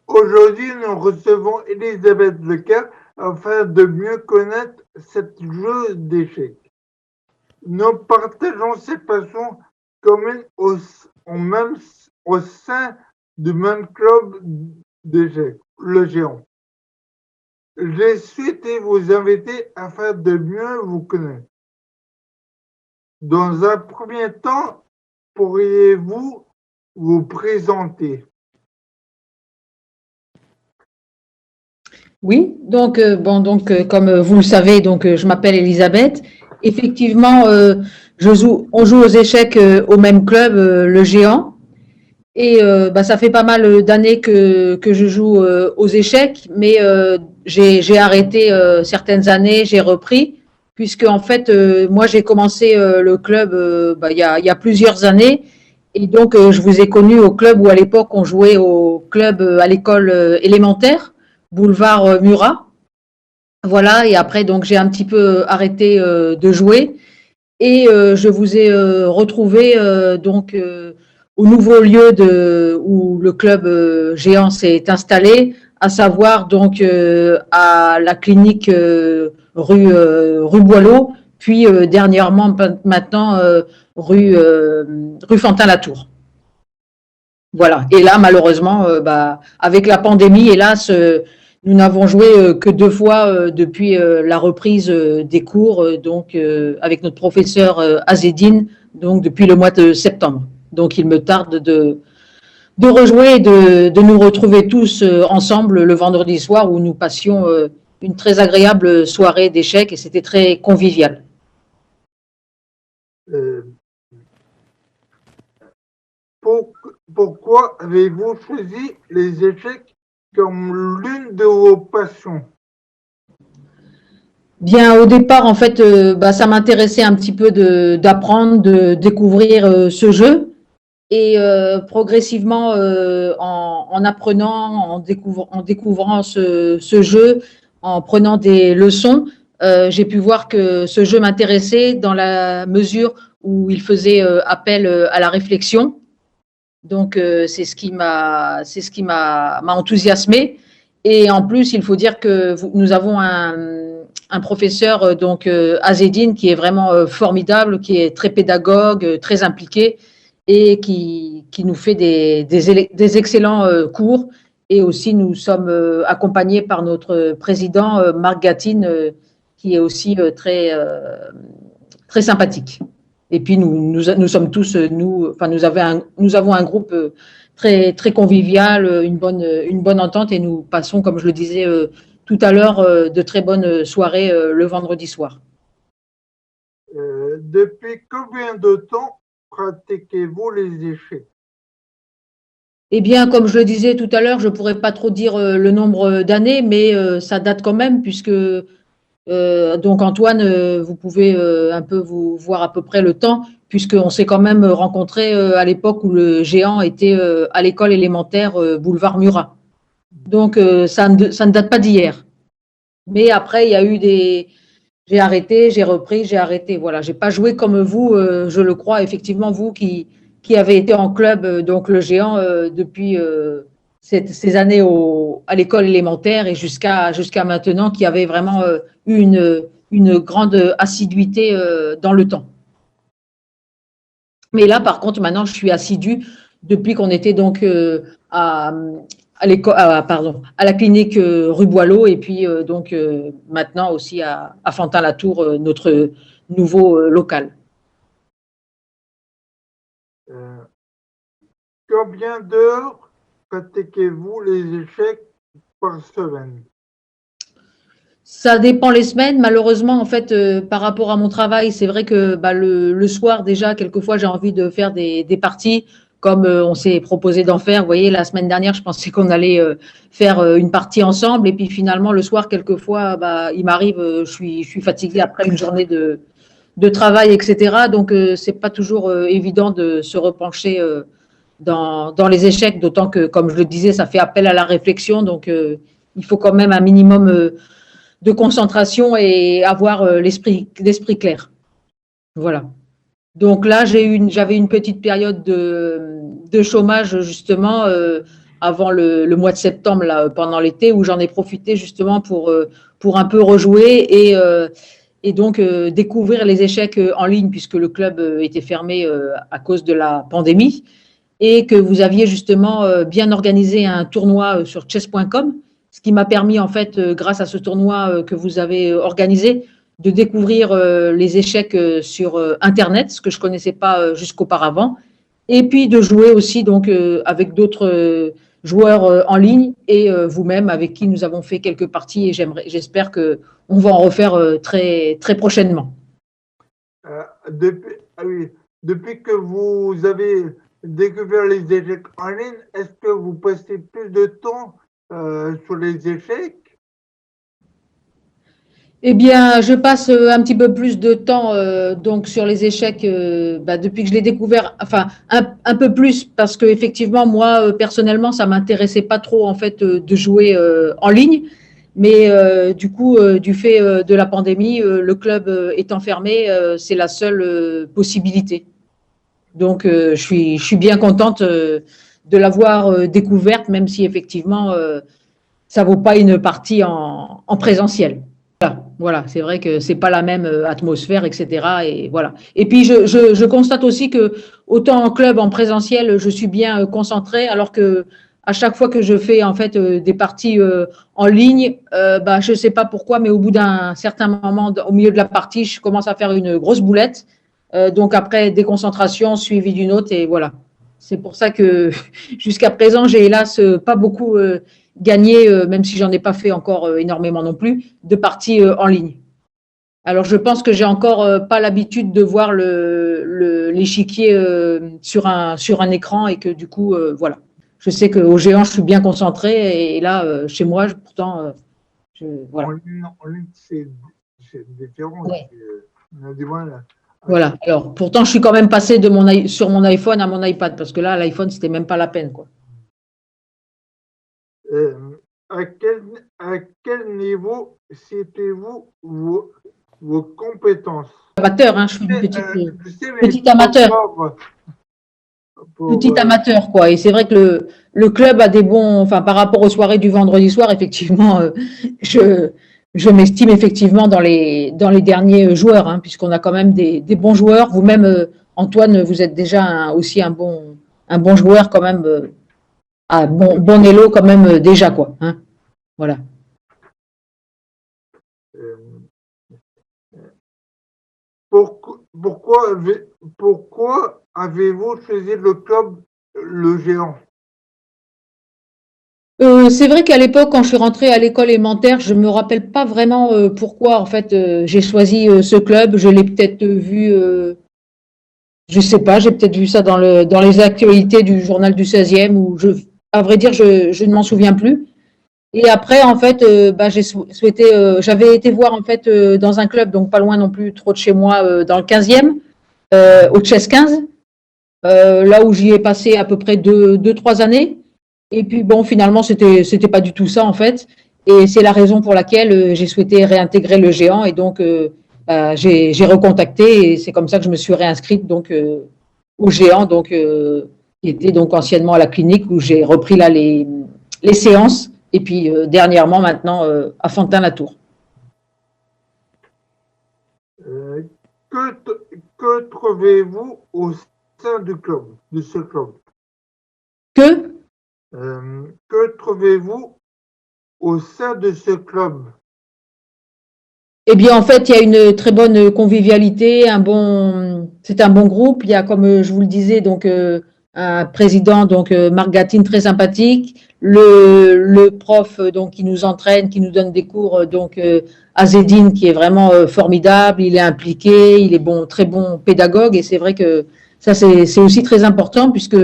Aujourd'hui, nous recevons Elisabeth Lecaire afin de mieux connaître cette jeu d'échecs. Nous partageons ces passions communes au sein du même club d'échecs, le Géant. J'ai souhaité vous inviter afin de mieux vous connaître. Dans un premier temps, pourriez-vous vous présenter? Oui, donc comme vous le savez, je m'appelle Elisabeth. Effectivement, on joue aux échecs au même club, le Géant. Et ça fait pas mal d'années que je joue aux échecs, mais j'ai arrêté certaines années, j'ai repris, puisque en fait, moi j'ai commencé le club il y a plusieurs années, et donc je vous ai connu au club où à l'époque on jouait au club à l'école élémentaire, boulevard Murat. Voilà, et après donc j'ai un petit peu arrêté de jouer. Et je vous ai retrouvé au nouveau lieu où le club géant s'est installé, à savoir donc à la clinique rue Boileau, puis dernièrement maintenant rue Fantin-Latour. Voilà. Et là, malheureusement, avec la pandémie, hélas, nous n'avons joué que 2 fois depuis la reprise des cours, avec notre professeur Azedine, donc depuis le mois de septembre. Donc, il me tarde de rejouer et de nous retrouver tous ensemble le vendredi soir où nous passions une très agréable soirée d'échecs et c'était très convivial. Pourquoi avez-vous choisi les échecs comme l'une de vos passions? Bien, au départ, en fait, ça m'intéressait un petit peu d'apprendre, de découvrir ce jeu. Et progressivement, en apprenant, en découvrant ce jeu, en prenant des leçons, j'ai pu voir que ce jeu m'intéressait dans la mesure où il faisait appel à la réflexion. Donc, c'est ce qui m'a enthousiasmé. Et en plus, il faut dire que nous avons un professeur, Azedine, qui est vraiment formidable, qui est très pédagogue, très impliqué et qui nous fait des excellents cours. Et aussi, nous sommes accompagnés par notre président, Marc Gatine, qui est aussi très sympathique. Et puis, nous sommes tous, nous avons un groupe très convivial, une bonne entente et nous passons, comme je le disais tout à l'heure, de très bonnes soirées le vendredi soir. Depuis combien de temps pratiquez-vous les échecs? Eh bien, comme je le disais tout à l'heure, je ne pourrais pas trop dire le nombre d'années, mais ça date quand même, puisque donc Antoine, vous pouvez un peu vous voir à peu près le temps, puisqu'on s'est quand même rencontrés à l'époque où le géant était à l'école élémentaire boulevard Murat. Donc ça ne date pas d'hier. Mais après, il y a eu j'ai arrêté, j'ai repris, j'ai arrêté. Voilà, j'ai pas joué comme vous, je le crois, effectivement, vous qui avez été en club, donc le géant, depuis ces années à l'école élémentaire et jusqu'à maintenant, qui avait vraiment eu une grande assiduité dans le temps. Mais là, par contre, maintenant, je suis assidue depuis qu'on était donc à la clinique rue Boileau et puis maintenant aussi à Fantin-Latour, notre nouveau local. Combien d'heures pratiquez-vous les échecs par semaine? Ça dépend les semaines. Malheureusement, en fait, par rapport à mon travail, c'est vrai que le soir, déjà, quelquefois, j'ai envie de faire des parties comme on s'est proposé d'en faire. Vous voyez, la semaine dernière, je pensais qu'on allait faire une partie ensemble. Et puis finalement, le soir, quelquefois, il m'arrive, je suis fatiguée après une journée de travail, etc. Donc, c'est pas toujours évident de se repencher dans les échecs, d'autant que, comme je le disais, ça fait appel à la réflexion. Donc, il faut quand même un minimum de concentration et avoir l'esprit clair. Voilà. Donc là, j'avais une petite période de chômage justement avant le mois de septembre, là, pendant l'été, où j'en ai profité justement pour un peu rejouer et donc découvrir les échecs en ligne, puisque le club était fermé à cause de la pandémie, et que vous aviez justement bien organisé un tournoi sur chess.com, ce qui m'a permis, en fait, grâce à ce tournoi que vous avez organisé, de découvrir les échecs sur Internet, ce que je ne connaissais pas jusqu'auparavant, et puis de jouer aussi donc avec d'autres joueurs en ligne et vous-même avec qui nous avons fait quelques parties et j'espère qu'on va en refaire très, très prochainement. Depuis que vous avez découvert les échecs en ligne, est-ce que vous passez plus de temps sur les échecs? Eh bien, je passe un petit peu plus de temps donc sur les échecs depuis que je l'ai découvert, enfin un peu plus parce que effectivement moi personnellement ça m'intéressait pas trop en fait de jouer en ligne, mais du coup du fait de la pandémie, le club étant fermé, c'est la seule possibilité. Donc je suis bien contente de l'avoir découverte, même si effectivement ça vaut pas une partie en présentiel. Voilà, c'est vrai que c'est pas la même atmosphère, etc. Et voilà. Et puis je constate aussi que autant en club, en présentiel, je suis bien concentrée, alors que à chaque fois que je fais en fait des parties en ligne, je sais pas pourquoi, mais au bout d'un certain moment, au milieu de la partie, je commence à faire une grosse boulette. Donc après déconcentration suivie d'une autre et voilà. C'est pour ça que jusqu'à présent, j'ai hélas pas beaucoup gagné, même si j'en ai pas fait encore énormément non plus, de parties en ligne. Alors je pense que j'ai encore pas l'habitude de voir l'échiquier sur un écran et que du coup voilà. Je sais qu'au géant je suis bien concentrée et là chez moi pourtant voilà. En ligne c'est différent. Ouais. On a du mal. Voilà. Alors pourtant je suis quand même passée sur mon iPhone à mon iPad parce que là l'iPhone c'était même pas la peine quoi. À quel niveau situez-vous vos compétences? Amateur, hein, je suis une petite amateur. Petit amateur, quoi. Et c'est vrai que le club a des bons, enfin, par rapport aux soirées du vendredi soir, effectivement, je m'estime effectivement dans les derniers joueurs, hein, puisqu'on a quand même des bons joueurs. Vous-même, Antoine, vous êtes déjà aussi un bon joueur quand même, à bon élo quand même déjà, quoi. Hein. Voilà. Pourquoi avez-vous choisi le club Le Géant? C'est vrai qu'à l'époque, quand je suis rentrée à l'école élémentaire, je me rappelle pas vraiment pourquoi en fait j'ai choisi ce club. Je l'ai peut-être vu, je sais pas, j'ai peut-être vu ça dans les actualités du journal du 16e ou à vrai dire, je ne m'en souviens plus. Et après, en fait, j'avais été voir en fait dans un club, donc pas loin non plus trop de chez moi, dans le 15e, au Chess 15, là où j'y ai passé à peu près 2-3 années. Et puis bon, finalement, c'était pas du tout ça en fait. Et c'est la raison pour laquelle j'ai souhaité réintégrer le géant. Et donc, j'ai recontacté et c'est comme ça que je me suis réinscrite donc au géant, donc qui était donc anciennement à la clinique où j'ai repris là les séances. Et puis dernièrement, maintenant, à Fantin-la-Tour. Que trouvez-vous au sein du club, de ce club? Que trouvez-vous au sein de ce club? Eh bien, en fait, il y a une très bonne convivialité, c'est un bon groupe. Il y a, comme je vous le disais, donc un président, donc Marc Gatine, très sympathique. Le prof, donc qui nous entraîne, qui nous donne des cours, donc Azedine, qui est vraiment formidable. Il est impliqué, il est très bon pédagogue. Et c'est vrai que ça, c'est aussi très important puisque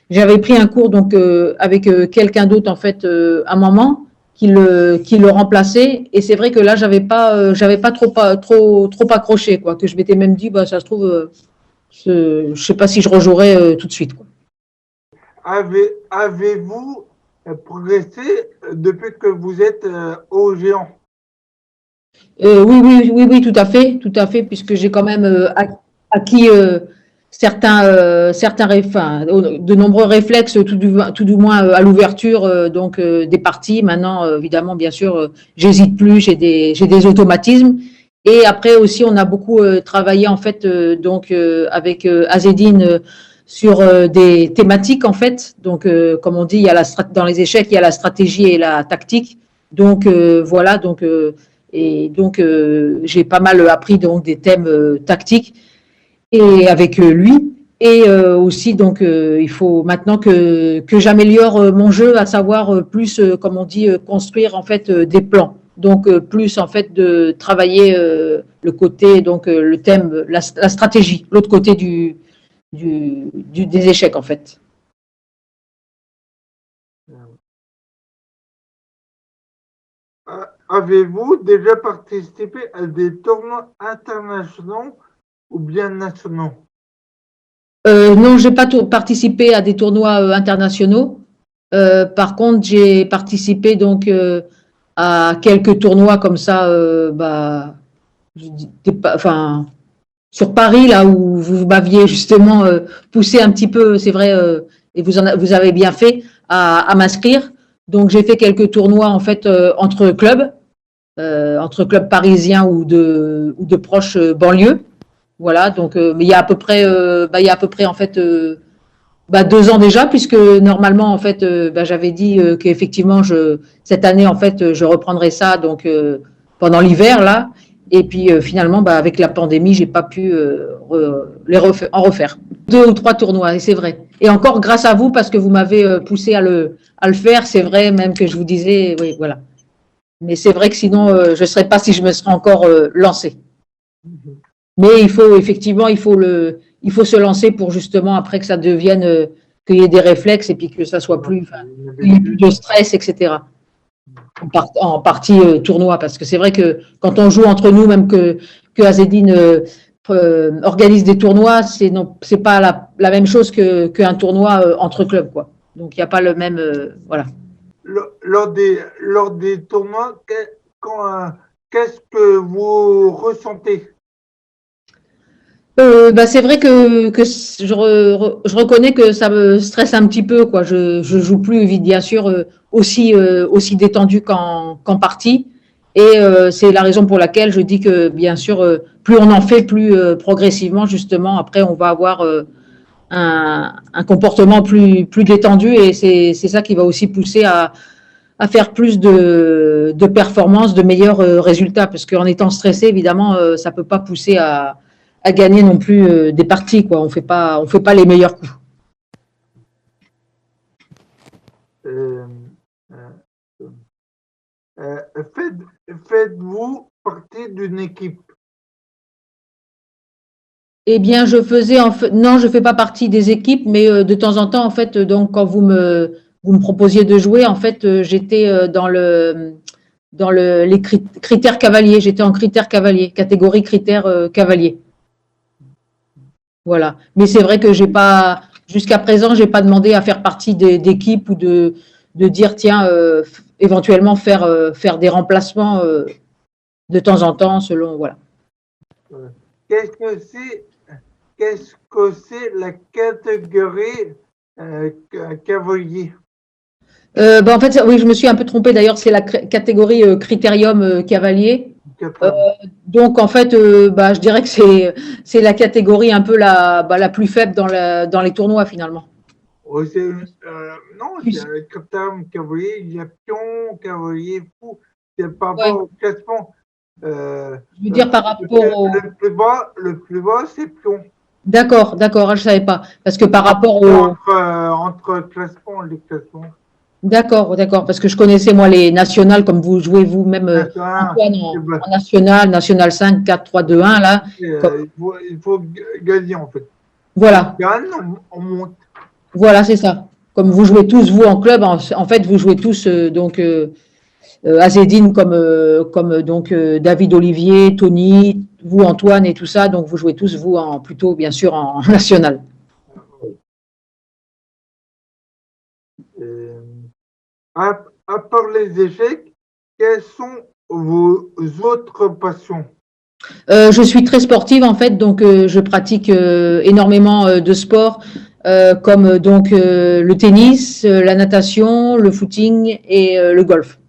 j'avais pris un cours donc avec quelqu'un d'autre en fait un moment qui le remplaçait et c'est vrai que là j'avais pas trop accroché quoi, que je m'étais même dit ça se trouve je sais pas si je rejouerais tout de suite quoi. Avez-vous progressé depuis que vous êtes au géant? Oui, tout à fait puisque j'ai quand même acquis de nombreux réflexes, tout du moins à l'ouverture des parties. Maintenant, évidemment, bien sûr, j'hésite plus, j'ai des automatismes. Et après aussi, on a beaucoup travaillé en fait avec Azedine sur des thématiques en fait. Donc, comme on dit, il y a dans les échecs, il y a la stratégie et la tactique. Donc voilà, j'ai pas mal appris donc des thèmes tactiques et avec lui. Et aussi, il faut maintenant que j'améliore mon jeu, à savoir plus, comme on dit, construire en fait des plans. Donc plus en fait de travailler le côté, le thème, la stratégie, l'autre côté des échecs en fait. Avez-vous déjà participé à des tournois internationaux ou bien nationaux? Non, j'ai pas participé à des tournois internationaux. Par contre, j'ai participé à quelques tournois comme ça, enfin, sur Paris, là où vous m'aviez justement poussé un petit peu, c'est vrai, et vous avez bien fait à m'inscrire. Donc, j'ai fait quelques tournois en fait entre clubs parisiens ou de proches banlieues. Voilà, mais il y a à peu près, en fait 2 ans déjà, puisque normalement en fait j'avais dit qu'effectivement cette année en fait je reprendrai ça pendant l'hiver là, et puis finalement avec la pandémie j'ai pas pu en refaire 2 ou 3 tournois, et c'est vrai, et encore grâce à vous parce que vous m'avez poussé à le faire, c'est vrai, même que je vous disais oui voilà, mais c'est vrai que sinon je ne serais pas, si je me serais encore lancée. Mais il faut se lancer pour justement après que ça devienne, qu'il y ait des réflexes et puis que ça soit plus, qu'il y ait plus de stress, etc. En partie tournoi, parce que c'est vrai que quand on joue entre nous, même que Azedine organise des tournois, c'est pas la même chose qu'un tournoi entre clubs, quoi. Donc il n'y a pas le même, voilà. Lors des tournois, qu'est-ce que vous ressentez? C'est vrai que je reconnais que ça me stresse un petit peu, quoi. Je joue plus, bien sûr, aussi détendu qu'en partie. Et c'est la raison pour laquelle je dis que, bien sûr, plus on en fait, plus progressivement, justement, après, on va avoir un comportement plus détendu. Et c'est ça qui va aussi pousser à faire plus de performances, de meilleurs résultats. Parce qu'en étant stressé, évidemment, ça peut pas pousser à gagner non plus des parties, quoi. On fait pas les meilleurs coups. Euh, euh, faites-vous partie d'une équipe? Eh bien, non, je fais pas partie des équipes, mais de temps en temps, en fait, donc quand vous me proposiez de jouer, en fait, j'étais les critères cavaliers. J'étais en critères cavaliers, catégorie critères cavaliers. Voilà. Mais c'est vrai que jusqu'à présent, j'ai pas demandé à faire partie d'équipes ou de dire, tiens, éventuellement faire des remplacements de temps en temps, selon, voilà. Qu'est-ce que c'est, qu'est-ce que c'est la catégorie cavalier? En fait, oui, je me suis un peu trompée. D'ailleurs, c'est la catégorie critérium cavalier. Euh, donc, en fait, je dirais que c'est la catégorie un peu la plus faible dans les tournois, finalement. Non, c'est un critérium cavalier, il y a pion, cavalier, fou. C'est par rapport au classement. Je veux dire par rapport au… Le plus bas, c'est pion. D'accord, je savais pas. Parce que par rapport au… Entre classements, les classements. D'accord, parce que je connaissais, moi, les nationales, comme vous jouez vous-même, Antoine, en national 5, 4, 3, 2, 1, là. Il faut gagner, en fait. Voilà. On gagne, on monte. Voilà, c'est ça. Comme vous jouez tous, vous, en club, en fait, vous jouez tous, Azedine comme David Olivier, Tony, vous, Antoine et tout ça. Donc, vous jouez tous, vous, plutôt, bien sûr, en national. À part les échecs, quelles sont vos autres passions? Je suis très sportive en fait, donc je pratique énormément de sports comme donc le tennis, la natation, le footing et le golf.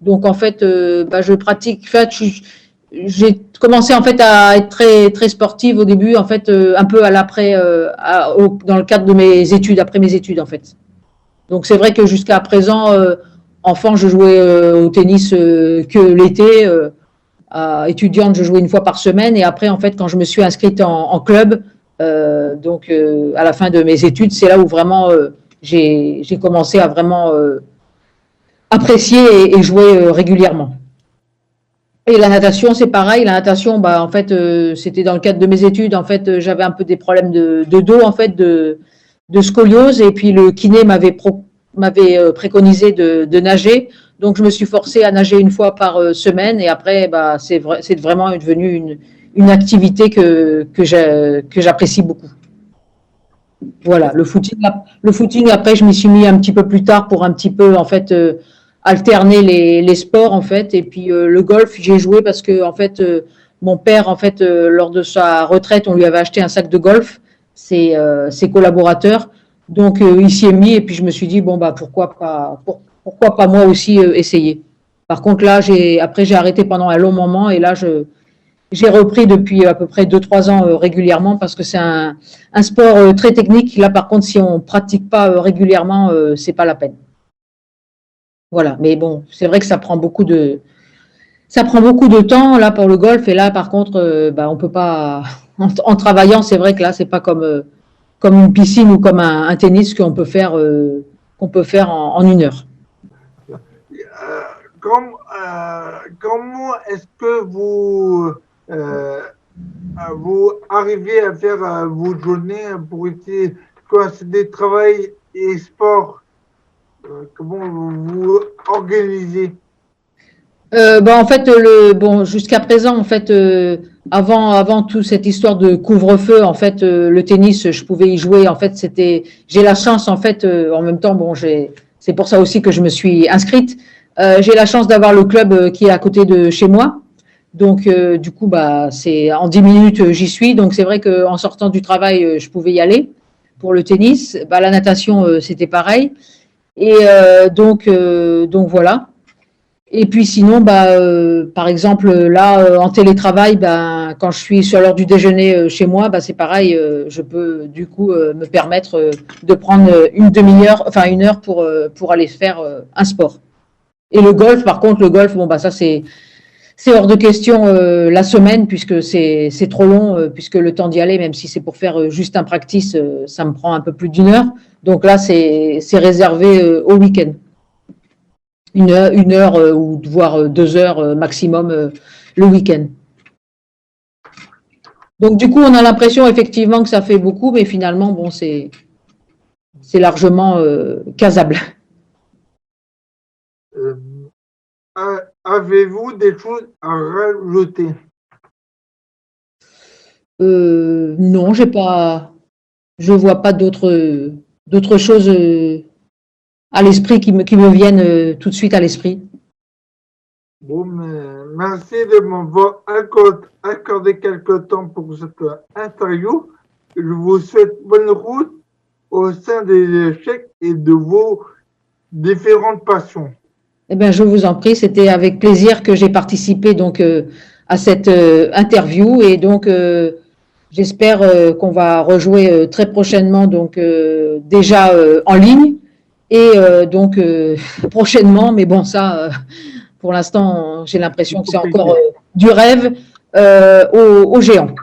Donc en fait, je pratique. En fait, j'ai commencé en fait à être très sportive au début, en fait, un peu à l'après, dans le cadre de mes études, après mes études en fait. Donc c'est vrai que jusqu'à présent, enfant, je jouais au tennis que l'été. Étudiante, je jouais une fois par semaine. Et après, en fait, quand je me suis inscrite en club, à la fin de mes études, c'est là où vraiment j'ai commencé à vraiment apprécier et jouer régulièrement. Et la natation, c'est pareil. La natation, en fait, c'était dans le cadre de mes études. En fait, j'avais un peu des problèmes de dos, en fait, de scoliose. Et puis le kiné m'avait préconisé de nager. Donc, je me suis forcée à nager une fois par semaine. Et après, c'est vraiment devenu une activité que j'apprécie beaucoup. Voilà, le footing, après, je m'y suis mis un petit peu plus tard pour un petit peu, en fait, alterner les sports, en fait. Et puis, le golf, j'ai joué parce que, en fait, mon père, en fait, lors de sa retraite, on lui avait acheté un sac de golf, ses collaborateurs. Donc, il s'y est mis et puis je me suis dit, bon, pourquoi pas moi aussi essayer. Par contre, là, après, j'ai arrêté pendant un long moment et là, j'ai repris depuis à peu près 2-3 ans régulièrement parce que c'est un sport très technique. Là, par contre, si on ne pratique pas régulièrement, c'est pas la peine. Voilà. Mais bon, c'est vrai que ça prend beaucoup de temps là pour le golf. Et là, par contre, on peut pas. En travaillant, c'est vrai que là, c'est pas comme une piscine ou comme un tennis qu'on peut faire en 1 heure. Comment est-ce que vous arrivez à faire vos journées pour essayer concilier travail et sport? Comment vous vous organisez? En fait, jusqu'à présent, en fait, avant toute cette histoire de couvre-feu, en fait, le tennis, je pouvais y jouer. En fait, j'ai la chance, en fait, en même temps, c'est pour ça aussi que je me suis inscrite. J'ai la chance d'avoir le club qui est à côté de chez moi. Donc, du coup, c'est en 10 minutes, j'y suis. Donc, c'est vrai qu'en sortant du travail, je pouvais y aller pour le tennis. La natation, c'était pareil. Et donc voilà. Et puis sinon, par exemple, là, en télétravail, quand je suis sur l'heure du déjeuner chez moi, c'est pareil, je peux du coup me permettre de prendre une demi-heure, enfin 1 heure pour aller faire un sport. Et le golf, par contre, ça c'est hors de question la semaine puisque c'est trop long, puisque le temps d'y aller, même si c'est pour faire juste un practice, ça me prend un peu plus d'1 heure. Donc là, c'est réservé au week-end. 1 heure ou voire 2 heures maximum le week-end. Donc du coup, on a l'impression effectivement que ça fait beaucoup, mais finalement, c'est largement casable. Avez-vous des choses à rajouter? Non, je vois pas d'autres choses à l'esprit qui me viennent tout de suite à l'esprit. Bon, merci de m'avoir accordé quelques temps pour cette interview. Je vous souhaite bonne route au sein des échecs et de vos différentes passions. Eh bien, je vous en prie, c'était avec plaisir que j'ai participé donc à cette interview et donc j'espère qu'on va rejouer très prochainement donc déjà en ligne et donc prochainement, mais bon ça pour l'instant j'ai l'impression que c'est encore du rêve au géant.